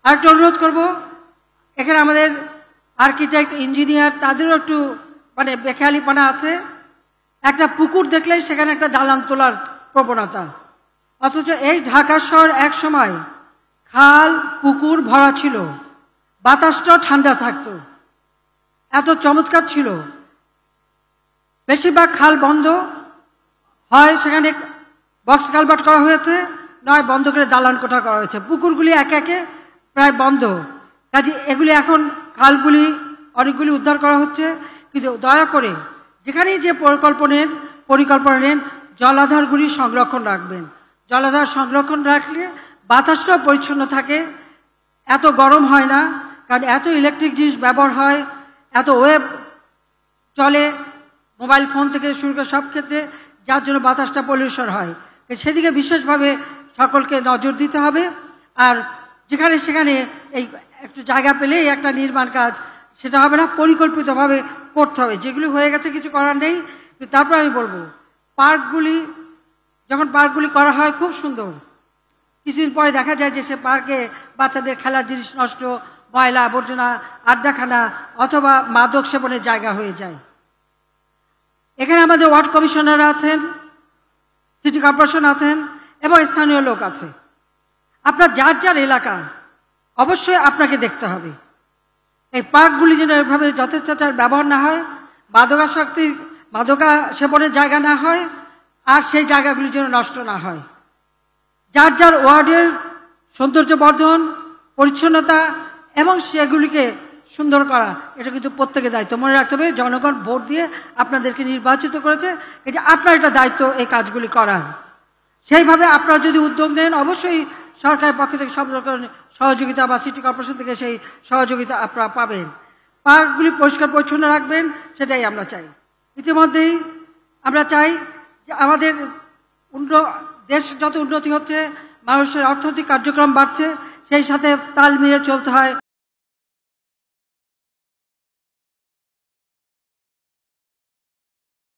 আরেকটা অনুরোধ করব, এখানে আমাদের আর্কিটেক্ট ইঞ্জিনিয়ার তাদেরও একটু মানে বেখেয়ালিপনা আছে। একটা পুকুর দেখলে সেখানে একটা দালান তোলার প্রবণতা, অথচ এই ঢাকা শহর এক সময় খাল পুকুর ভরা ছিল, বাতাসটাও ঠান্ডা থাকতো, এত চমৎকার ছিল। বেশিরভাগ খাল বন্ধ হয়, সেখানে বক্স কালভার্ট করা হয়েছে, নয় বন্ধ করে দালান কোঠা করা হয়েছে। পুকুরগুলি একে একে প্রায় বন্ধ। কাজে এগুলি এখন খালগুলি অনেকগুলি উদ্ধার করা হচ্ছে, কিন্তু দয়া করে যেখানেই যে পরিকল্পনা নেন জলাধারগুলি সংরক্ষণ রাখবেন। জলাধার সংরক্ষণ রাখলে বাতাসটাও পরিচ্ছন্ন থাকে, এত গরম হয় না, কারণ এত ইলেকট্রিক জিনিস ব্যবহার হয়, এত ওয়েব চলে মোবাইল ফোন থেকে শুরু করে সব ক্ষেত্রে, যার জন্য বাতাসটা পলিউশন হয়। সেদিকে বিশেষভাবে সকলকে নজর দিতে হবে। আর যেখানে সেখানে এই একটু জায়গা পেলেই একটা নির্মাণ কাজ, সেটা হবে না, পরিকল্পিতভাবে করতে হবে। যেগুলি হয়ে গেছে কিছু করার নেই, কিন্তু তারপর আমি বলবো পার্কগুলি করা হয় খুব সুন্দর, কিছুদিন পরে দেখা যায় যে সে পার্কে বাচ্চাদের খেলার জিনিস নষ্ট, ময়লা আবর্জনা, আড্ডাখানা অথবা মাদক সেবনের জায়গা হয়ে যায়। এখানে আমাদের ওয়ার্ড কমিশনার আছেন, সিটি কর্পোরেশন আছেন এবং স্থানীয় লোক আছে। আপনার যার যার এলাকা অবশ্যই আপনাকে দেখতে হবে এই পার্কগুলি যেন এভাবে যথেচ্ছাচার ব্যবহার না হয়, মাদকা সেবনের জায়গা না হয়, আর সেই জায়গাগুলি যেন নষ্ট না হয়। যার যার ওয়ার্ডের সৌন্দর্য বর্ধন, পরিচ্ছন্নতা এবং সেগুলিকে সুন্দর করা, এটা কিন্তু প্রত্যেকের দায়িত্ব। মনে রাখতে হবে জনগণ ভোট দিয়ে আপনাদেরকে নির্বাচিত করেছে, এই যে আপনার একটা দায়িত্ব এই কাজগুলি করার। সেইভাবে আপনারা যদি উদ্যোগ নেন, অবশ্যই সরকারের পক্ষ থেকে সব রকম সহযোগিতা বা সিটি কর্পোরেশন থেকে সেই সহযোগিতা আপনারা পাবেন। পার্কগুলি পরিষ্কার পরিচ্ছন্ন রাখবেন, সেটাই আমরা চাই। ইতিমধ্যেই আমরা চাই যে আমাদের দেশ যত উন্নতি হচ্ছে, মানুষের অর্থনৈতিক কার্যক্রম বাড়ছে, সেই সাথে তাল মিলিয়ে চলতে হয়।